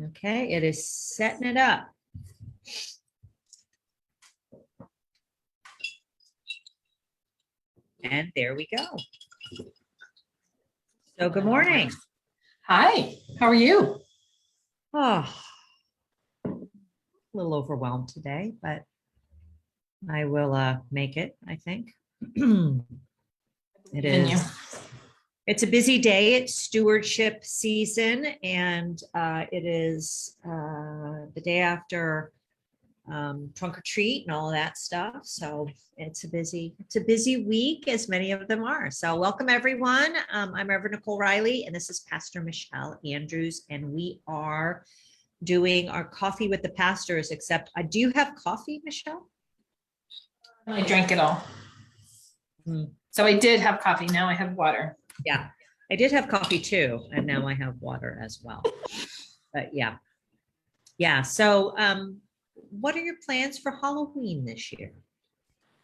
Okay, it is setting it up. And there we go. So good morning. Hi, how are you? Oh, a little overwhelmed today, but I will make it, I think. It is. It's a busy day. It's stewardship season, and it is the day after trunk or treat and all of that stuff. So it's a busy week, as many of them are. So welcome everyone. I'm Reverend Nicole Reilley, and this is Pastor Michelle Andrews, and we are doing our coffee with the pastors. Except, do you have coffee, Michelle? I drank it all. So I did have coffee. Now I have water. Yeah, I did have coffee too, and now I have water as well. But yeah. So, what are your plans for Halloween this year?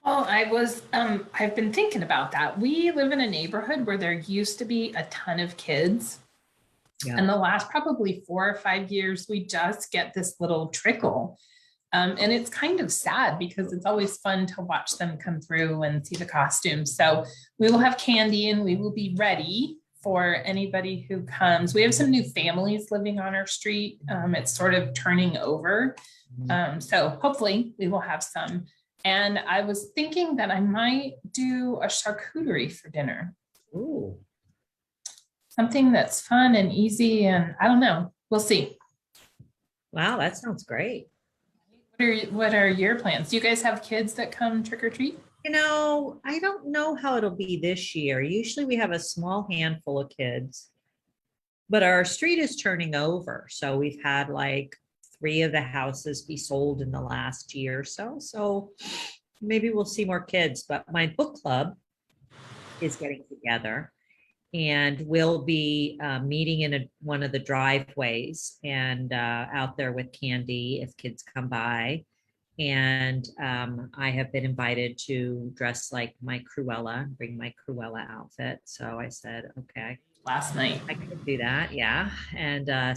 Well, I've been thinking about that. We live in a neighborhood where there used to be a ton of kids. Yeah. And the last probably 4 or 5 years, we just get this little trickle. And it's kind of sad because it's always fun to watch them come through and see the costumes. So we will have candy and we will be ready for anybody who comes. We have some new families living on our street. It's sort of turning over. So hopefully we will have some. And I was thinking that I might do a charcuterie for dinner. Ooh. Something that's fun and easy, and I don't know. We'll see. Wow, that sounds great. What are your plans? Do you guys have kids that come trick or treat? I don't know how it'll be this year. Usually we have a small handful of kids, but our street is turning over. So we've had like 3 of the houses be sold in the last year or so. So maybe we'll see more kids, but my book club is getting together. And we'll be meeting in one of the driveways and out there with candy if kids come by. And I have been invited to dress like my Cruella, bring my Cruella outfit. So I said, okay. Last night. I can do that, yeah. And I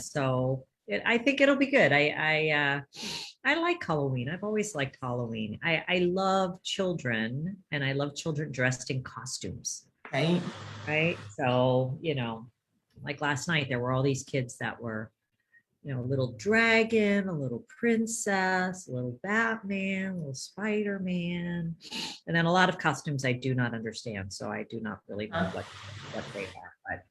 think it'll be good. I like Halloween. I've always liked Halloween. I love children, and I love children dressed in costumes. Right. So, like last night, there were all these kids that were, a little dragon, a little princess, a little Batman, a little Spider-Man, and then a lot of costumes I do not understand. So I do not really know what they are. But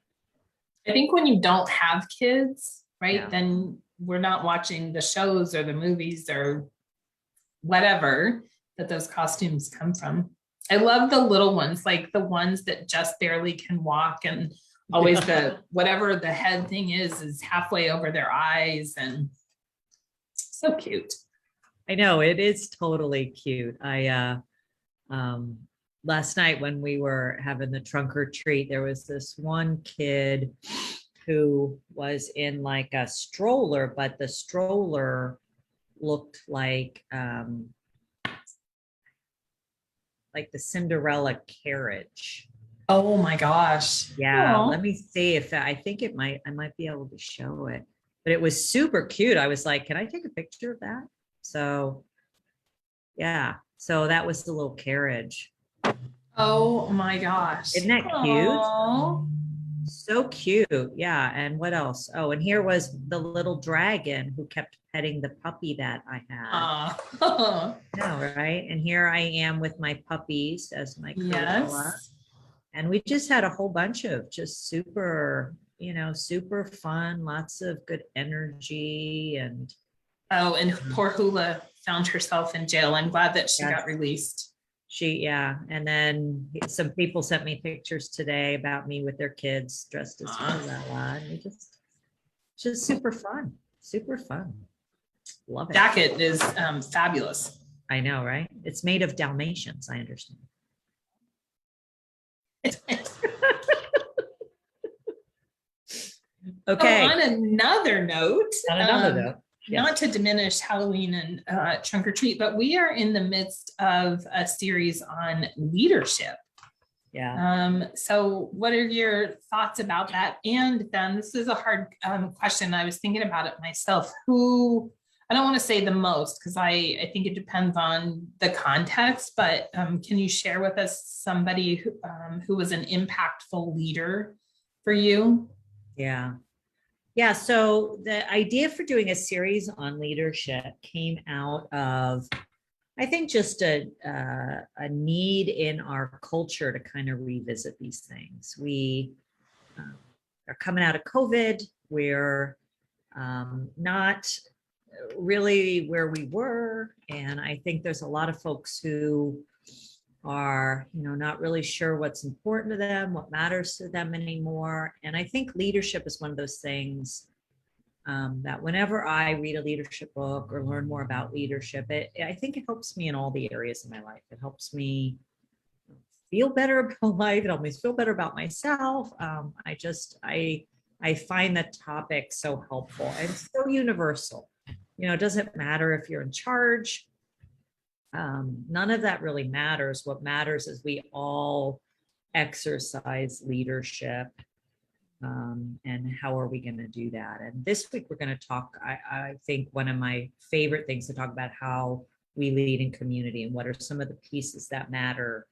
I think when you don't have kids, right, Yeah. then we're not watching the shows or the movies or whatever that those costumes come from. I love the little ones, like the ones that just barely can walk, and always the whatever the head thing is halfway over their eyes, and so cute. I know it is totally cute. Last night when we were having the trunk or treat, there was this one kid who was in like a stroller, but the stroller looked like the Cinderella carriage. Oh my gosh. Yeah. Aww. Let me see if I might be able to show it, but it was super cute. I was like, can I take a picture of that? So yeah. So that was the little carriage. Oh my gosh. Isn't that cute? So cute. Yeah. And what else? Oh, and here was the little dragon who kept petting the puppy that I had. No, right? And here I am with my puppies as my Cruella. Yes. And we just had a whole bunch of just super fun, lots of good energy. And poor Hula found herself in jail. I'm glad that she got released. And then some people sent me pictures today about me with their kids dressed as Cruella, and it just super fun. Love it. Jacket is fabulous. I know, right? It's made of Dalmatians, I understand. Okay. On another note, Yes. Not to diminish Halloween and trunk or treat, but we are in the midst of a series on leadership. So what are your thoughts about that? And then this is a hard question. I was thinking about it myself. Who, I don't want to say the most, because I think it depends on the context, but can you share with us somebody who was an impactful leader for you? Yeah. Yeah. So the idea for doing a series on leadership came out of, I think, just a need in our culture to kind of revisit these things. We are coming out of COVID. We're not really where we were. And I think there's a lot of folks who are, not really sure what's important to them, what matters to them anymore. And I think leadership is one of those things that whenever I read a leadership book or learn more about leadership, I think it helps me in all the areas of my life. It helps me feel better about life. It helps me feel better about myself. I find that topic so helpful and so universal. It doesn't matter if you're in charge. None of that really matters. What matters is we all exercise leadership. And how are we going to do that? And this week we're going to talk, I think one of my favorite things to talk about, how we lead in community and what are some of the pieces that matter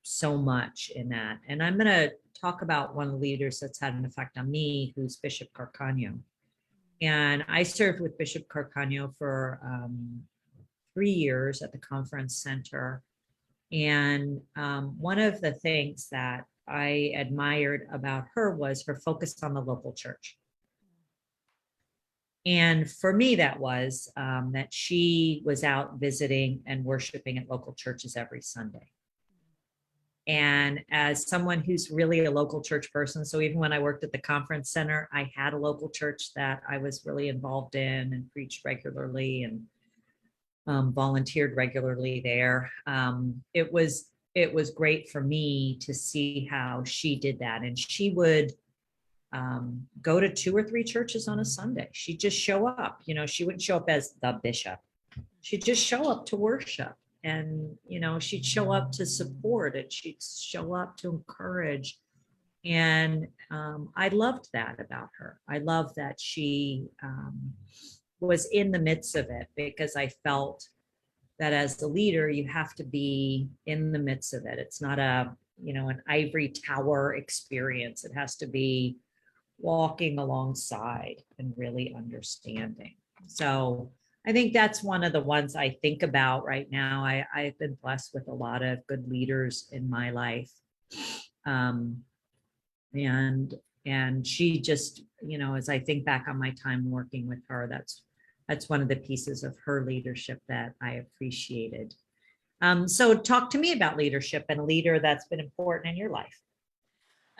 so much in that. And I'm going to talk about one of the leaders that's had an effect on me, who's Bishop Carcano. And I served with Bishop Carcano for 3 years at the conference center. And one of the things that I admired about her was her focus on the local church. And for me, that was that she was out visiting and worshiping at local churches every Sunday. And as someone who's really a local church person, so even when I worked at the conference center, I had a local church that I was really involved in and preached regularly and volunteered regularly there. It was great for me to see how she did that. And she would go to 2 or 3 churches on a Sunday. She'd just show up. She wouldn't show up as the bishop. She'd just show up to worship. And, she'd show up to support it. She'd show up to encourage. And I loved that about her. I loved that she was in the midst of it, because I felt that as the leader, you have to be in the midst of it. It's not an ivory tower experience. It has to be walking alongside and really understanding. So I think that's one of the ones I think about right now. I've been blessed with a lot of good leaders in my life. And she just, as I think back on my time working with her, that's one of the pieces of her leadership that I appreciated. So talk to me about leadership and a leader that's been important in your life.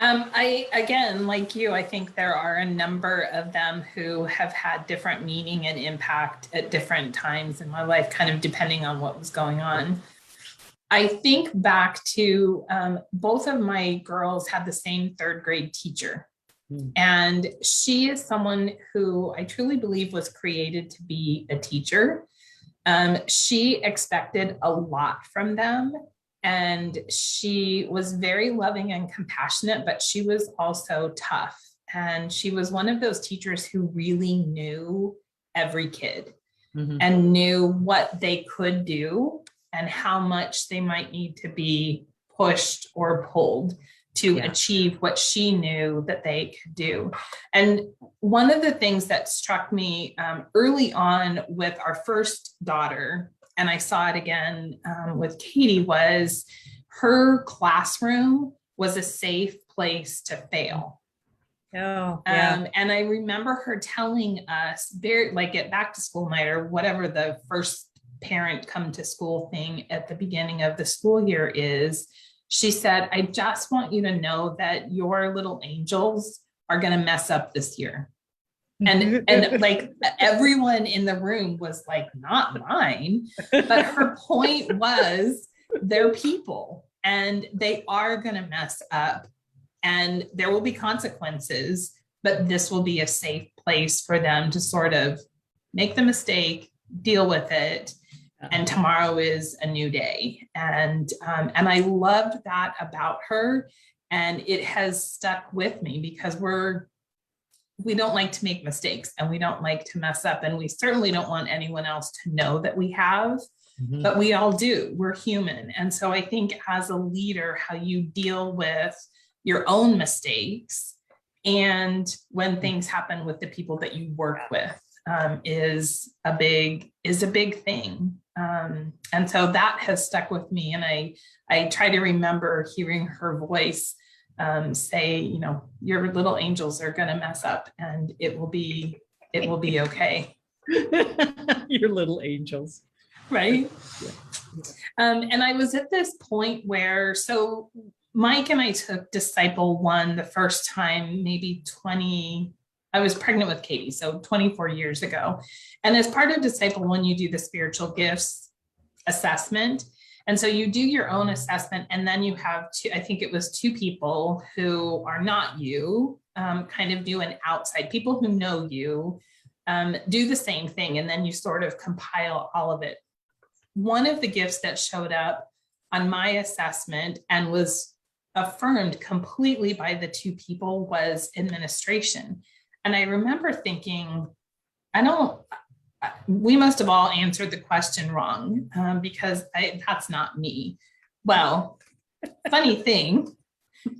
Again, like you, I think there are a number of them who have had different meaning and impact at different times in my life, kind of depending on what was going on. I think back to both of my girls had the same 3rd grade teacher. And she is someone who I truly believe was created to be a teacher. She expected a lot from them. And she was very loving and compassionate, but she was also tough. And she was one of those teachers who really knew every kid and knew what they could do and how much they might need to be pushed or pulled to achieve what she knew that they could do. And one of the things that struck me early on with our first daughter, and I saw it again with Katie, was her classroom was a safe place to fail. Oh, yeah. And I remember her telling us, very like at back to school night or whatever the first parent come to school thing at the beginning of the school year is, she said, I just want you to know that your little angels are going to mess up this year. And like everyone in the room was like, not mine. But her point was, they're people and they are going to mess up and there will be consequences, but this will be a safe place for them to sort of make the mistake, deal with it, and tomorrow is a new day. And I loved that about her. And it has stuck with me because we don't like to make mistakes and we don't like to mess up. And we certainly don't want anyone else to know that we have, but we all do. We're human. And so I think as a leader, how you deal with your own mistakes and when things happen with the people that you work with is a big thing. And so that has stuck with me. And I try to remember hearing her voice say, you know, your little angels are going to mess up and it will be okay. Your little angels. Right. Yeah. And I was at this point where, so Mike and I took Disciple 1 the first time, maybe I was pregnant with Katie, so 24 years ago. And as part of Disciple 1, you do the spiritual gifts assessment. And so you do your own assessment, and then you have I think it was 2 people who are not you, kind of do an outside, people who know you, do the same thing. And then you sort of compile all of it. One of the gifts that showed up on my assessment and was affirmed completely by the 2 people was administration. And I remember thinking, we must have all answered the question wrong because that's not me. Well, funny thing,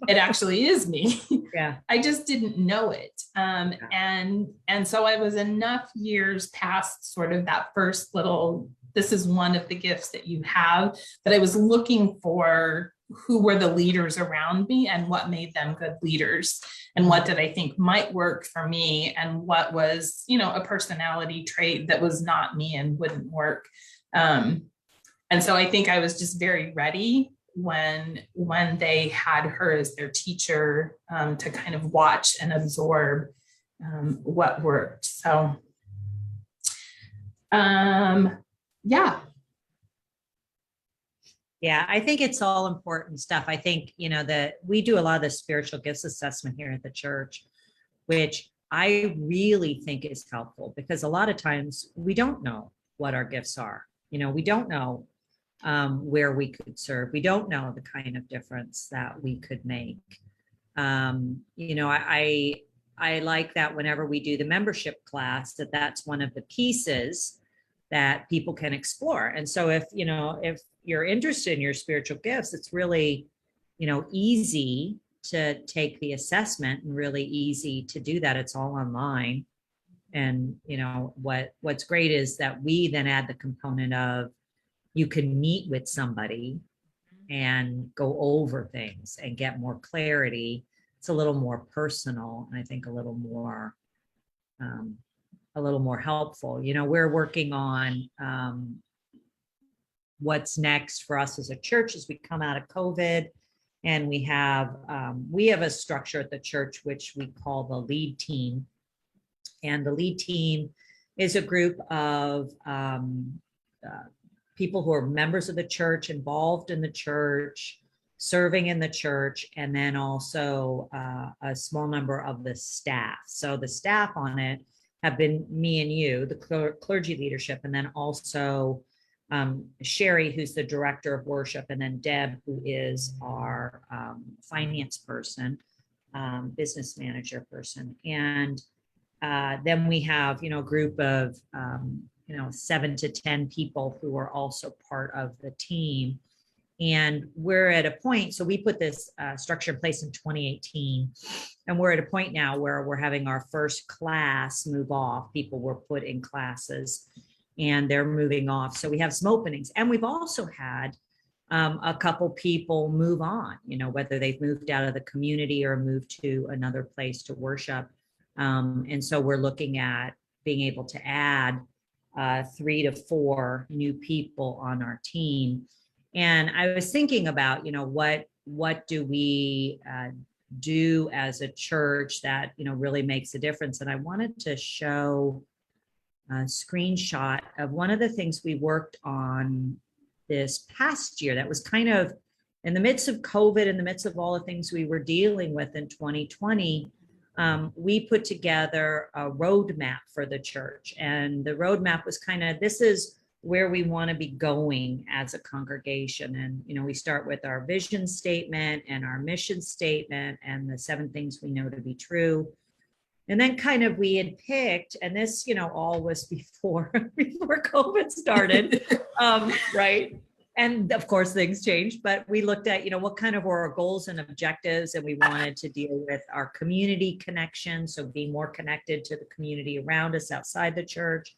it actually is me. Yeah. I just didn't know it. And so I was enough years past sort of that first little, this is one of the gifts that you have, that I was looking for who were the leaders around me and what made them good leaders and what did I think might work for me and what was, you know, a personality trait that was not me and wouldn't work. And so I think I was just very ready when they had her as their teacher to kind of watch and absorb what worked. So yeah. Yeah, I think it's all important stuff. I think, you know, that we do a lot of the spiritual gifts assessment here at the church, which I really think is helpful because a lot of times we don't know what our gifts are. You know, we don't know where we could serve. We don't know the kind of difference that we could make. You know, I like that whenever we do the membership class, that's one of the pieces that people can explore. And so if you're interested in your spiritual gifts, it's really, you know, easy to take the assessment and really easy to do that. It's all online. And, you know, what's great is that we then add the component of you can meet with somebody and go over things and get more clarity. It's a little more personal and I think a little more helpful. You know, we're working on what's next for us as a church as we come out of COVID. And we have a structure at the church, which we call the lead team. And the lead team is a group of people who are members of the church, involved in the church, serving in the church, and then also a small number of the staff. So the staff on it have been me and you, the clergy leadership, and then also Sherry, who's the director of worship, and then Deb, who is our finance person, business manager person. And then we have, you know, a group of, 7 to 10 people who are also part of the team. And we're at a point, so we put this structure in place in 2018, and we're at a point now where we're having our first class move off. People were put in classes and they're moving off. So we have some openings, and we've also had a couple people move on, you know, whether they've moved out of the community or moved to another place to worship. And so we're looking at being able to add 3 to 4 new people on our team. And I was thinking about, you know, what do we do as a church that, you know, really makes a difference. And I wanted to show a screenshot of one of the things we worked on this past year that was kind of in the midst of COVID, in the midst of all the things we were dealing with in 2020. We put together a roadmap for the church, and the roadmap was kind of, this is where we want to be going as a congregation. And, we start with our vision statement and our mission statement and the 7 things we know to be true. And then kind of we had picked, and this, all was before COVID started, right? And of course, things changed, but we looked at, what kind of were our goals and objectives, and we wanted to deal with our community connection. So being more connected to the community around us outside the church,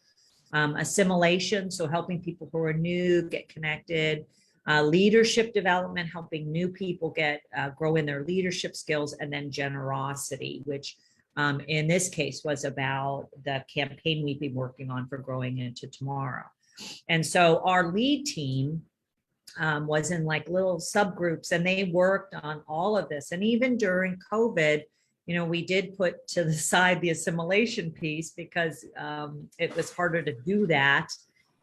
assimilation. So helping people who are new get connected, leadership development, helping new people grow in their leadership skills, and then generosity, which in this case was about the campaign we've been working on for Growing Into Tomorrow. And so our lead team was in like little subgroups, and they worked on all of this. And even during COVID, we did put to the side the assimilation piece because it was harder to do that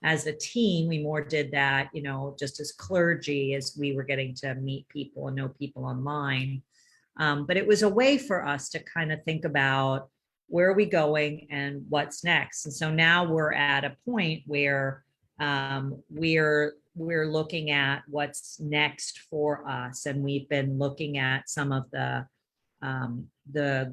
as a team. We more did that, just as clergy, as we were getting to meet people and know people online. But it was a way for us to kind of think about where are we going and what's next. And so now we're at a point where we're looking at what's next for us. And we've been looking at some of the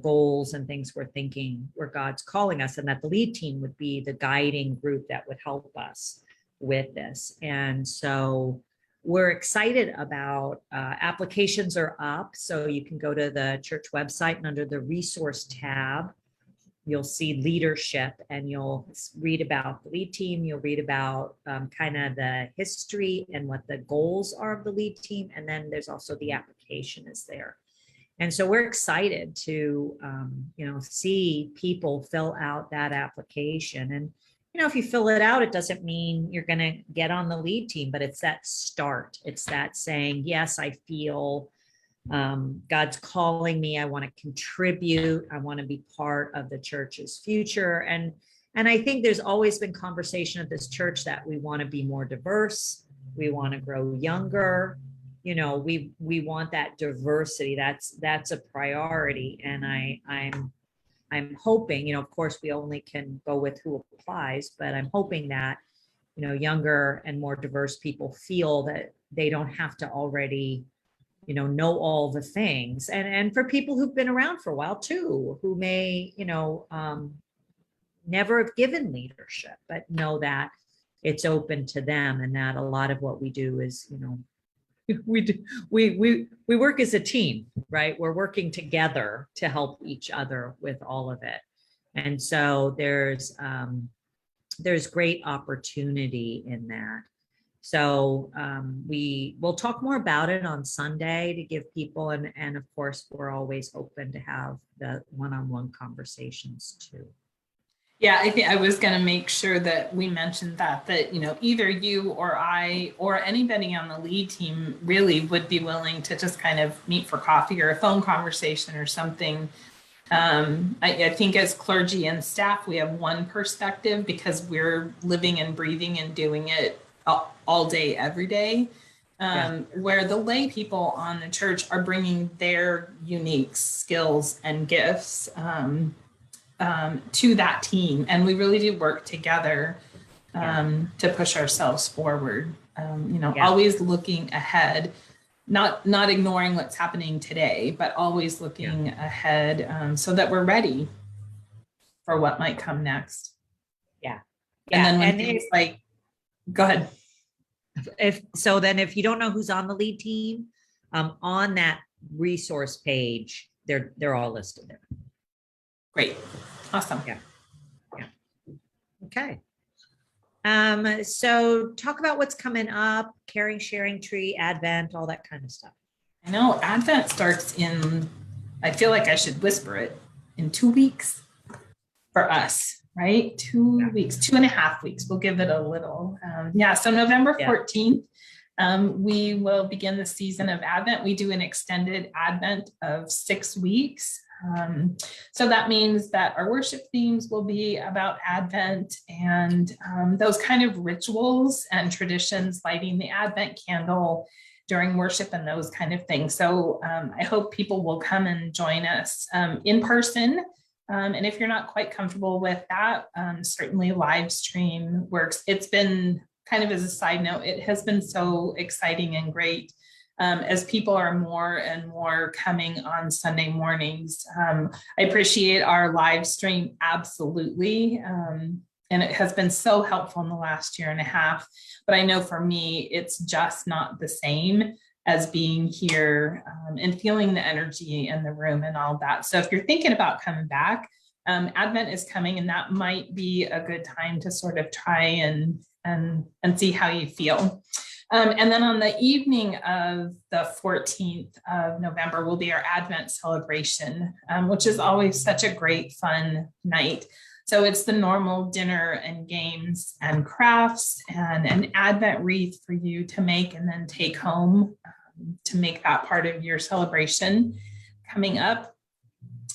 goals and things we're thinking where God's calling us, and that the lead team would be the guiding group that would help us with this. And so we're excited about applications are up. So you can go to the church website, and under the resource tab, you'll see leadership, and you'll read about the lead team. You'll read about kind of the history and what the goals are of the lead team. And then there's also the application is there. And so we're excited to, see people fill out that application. And, if you fill it out, it doesn't mean you're going to get on the lead team, but it's that start. It's that saying, yes, I feel God's calling me. I want to contribute. I want to be part of the church's future. And I think there's always been conversation at this church that we want to be more diverse. We want to grow younger. We want that diversity. That's a priority. And I'm hoping, of course, we only can go with who applies, but I'm hoping that, younger and more diverse people feel that they don't have to already, know all the things. And for people who've been around for a while too, who may, never have given leadership, but know that it's open to them, and that a lot of what we do is, we work as a team, right? We're working together to help each other with all of it. And so there's great opportunity in that. So we'll talk more about it on Sunday to give people, and of course, we're always open to have the one-on-one conversations too. Yeah, I think I was going to make sure that we mentioned that either you or I or anybody on the lead team really would be willing to just kind of meet for coffee or a phone conversation or something. I think as clergy and staff, we have one perspective because we're living and breathing and doing it all day, every day. Where the lay people on the church are bringing their unique skills and gifts to that team, and we really do work together to push ourselves forward. Always looking ahead, not ignoring what's happening today, but always looking ahead so that we're ready for what might come next. And then when things go ahead. If you don't know who's on the lead team, on that resource page, they're all listed there. Great. Awesome. Yeah. Okay. So talk about what's coming up, caring, sharing tree, Advent, all that kind of stuff. I know Advent starts I feel like I should whisper it, in 2 weeks for us, right? 2 weeks, 2.5 weeks. We'll give it a little. So November 14th, we will begin the season of Advent. We do an extended Advent of 6 weeks. So that means that our worship themes will be about Advent and those kind of rituals and traditions, lighting the Advent candle during worship and those kind of things. So I hope people will come and join us in person. And if you're not quite comfortable with that, certainly live stream works. It's been kind of as a side note, it has been so exciting and great as people are more and more coming on Sunday mornings. I appreciate our live stream, absolutely. And it has been so helpful in the last year and a half. But I know for me, it's just not the same as being here and feeling the energy in the room and all that. So if you're thinking about coming back, Advent is coming, and that might be a good time to sort of try and see how you feel. And then on the evening of the 14th of November will be our Advent celebration, which is always such a great, fun night. So it's the normal dinner and games and crafts and an Advent wreath for you to make and then take home to make that part of your celebration coming up.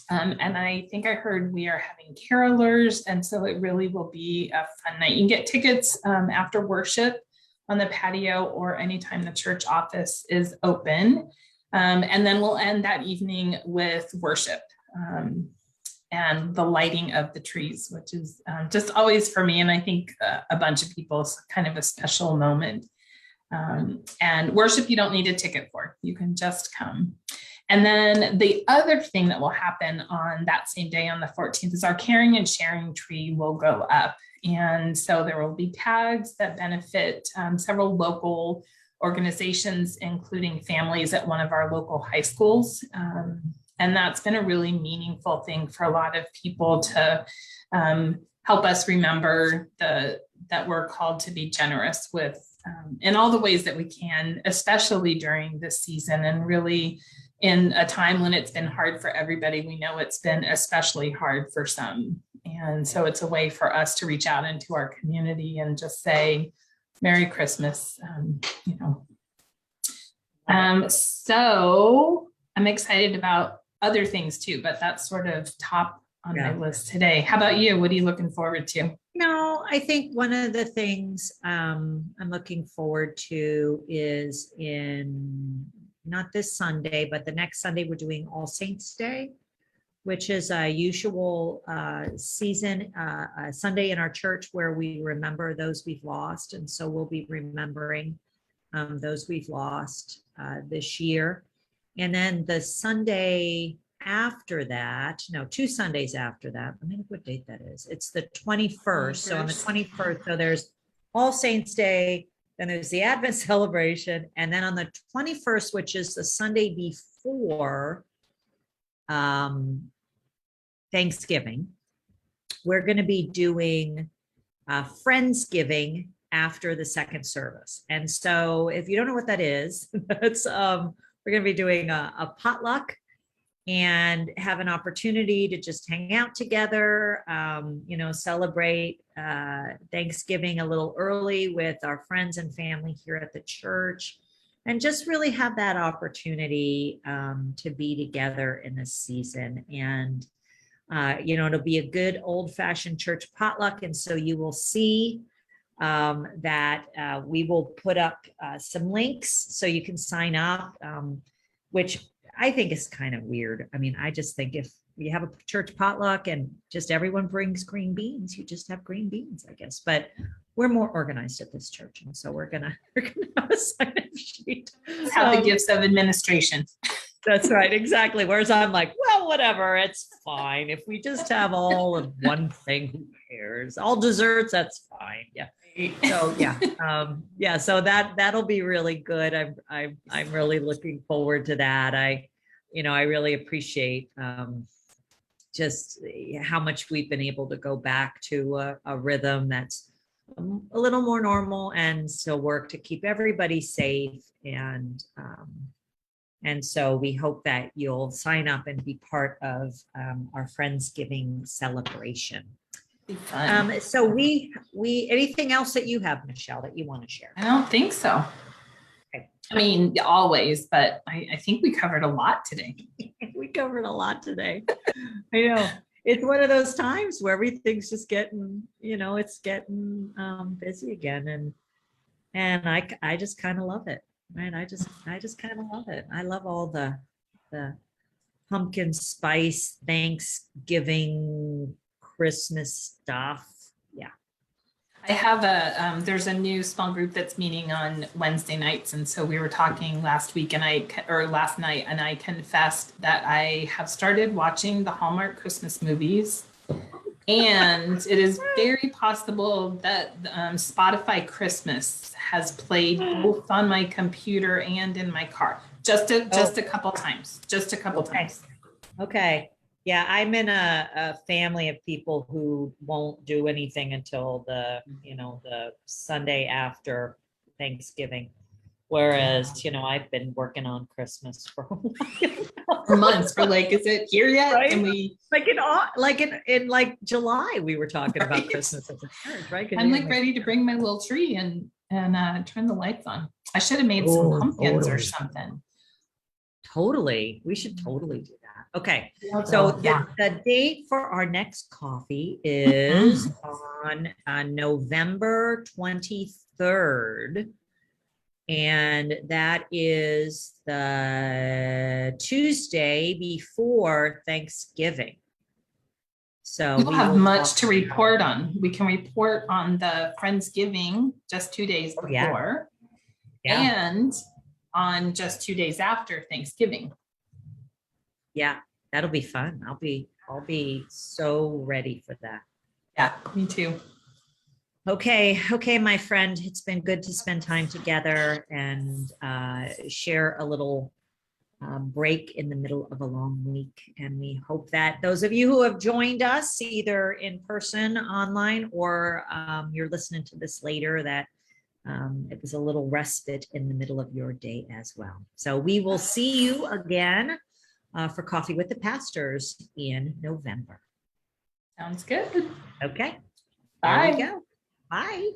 And I think I heard we are having carolers, and so it really will be a fun night. You can get tickets after worship on the patio or anytime the church office is open. And then we'll end that evening with worship and the lighting of the trees, which is just always for me, and I think a bunch of people, kind of a special moment. And worship, you don't need a ticket for, you can just come. And then the other thing that will happen on that same day on the 14th is our caring and sharing tree will go up. And so there will be tags that benefit several local organizations, including families at one of our local high schools. And that's been a really meaningful thing for a lot of people to help us remember that we're called to be generous with in all the ways that we can, especially during this season, and really in a time when it's been hard for everybody. We know it's been especially hard for some. And so it's a way for us to reach out into our community and just say, Merry Christmas, So I'm excited about other things too, but that's sort of top on my list today. How about you? What are you looking forward to? No, I think one of the things I'm looking forward to is in not this Sunday, but the next Sunday, we're doing All Saints Day, which is a usual season Sunday in our church where we remember those we've lost. And so we'll be remembering those we've lost this year. And then the Sunday after that, no, 2 Sundays after that, I mean, what date that is? It's the 21st. So on the 21st, so there's All Saints Day, then there's the Advent celebration. And then on the 21st, which is the Sunday before Thanksgiving, we're going to be doing Friendsgiving after the second service. And so if you don't know what that is, that's we're going to be doing a potluck and have an opportunity to just hang out together, celebrate Thanksgiving a little early with our friends and family here at the church, and just really have that opportunity to be together in this season. And, it'll be a good old-fashioned church potluck. And so you will see that we will put up some links so you can sign up, which I think is kind of weird. I mean, I just think if you have a church potluck and just everyone brings green beans, you just have green beans, I guess. But we're more organized at this church, and so we're gonna have a sign-up sheet. Have the gifts of administration. That's right, exactly. Whereas I'm like, well, whatever, it's fine. If we just have all of one thing, who cares? All desserts, that's fine. Yeah. So so that'll be really good. I'm really looking forward to that. I really appreciate just how much we've been able to go back to a rhythm that's a little more normal and still work to keep everybody safe. And so we hope that you'll sign up and be part of our Friendsgiving celebration. So we anything else that you have, Michelle, that you want to share? I don't think so. Okay. I mean, always, but I think we covered a lot today. We covered a lot today. I know. It's one of those times where everything's just getting, it's getting busy again. And I just kind of love it. Right. I just kind of love it. I love all the pumpkin spice Thanksgiving Christmas stuff. Yeah. I have there's a new small group that's meeting on Wednesday nights. And so we were talking last week or last night, and I confessed that I have started watching the Hallmark Christmas movies. And it is very possible that Spotify Christmas has played both on my computer and in my car. Just a couple times, times. Okay. Yeah, I'm in a family of people who won't do anything until the Sunday after Thanksgiving. Whereas, I've been working on Christmas for a while. For months. We're like, is it here yet? Right? And we in July, we were talking about Christmas at the church, right? I'm like ready to bring my little tree and turn the lights on. I should have made some pumpkins or something. Totally. We should totally do that. Okay. So the date for our next coffee is on November 23rd. And that is the Tuesday before Thanksgiving. So we will have much to report on. We can report on the Friendsgiving just 2 days before. And on just 2 days after Thanksgiving. Yeah, that'll be fun. I'll be so ready for that. Yeah, me too. Okay, my friend, it's been good to spend time together and share a little break in the middle of a long week. And we hope that those of you who have joined us either in person, online, or you're listening to this later, that it was a little respite in the middle of your day as well. So we will see you again for Coffee with the Pastors in November. Sounds good. Okay. Bye. There we go. Bye.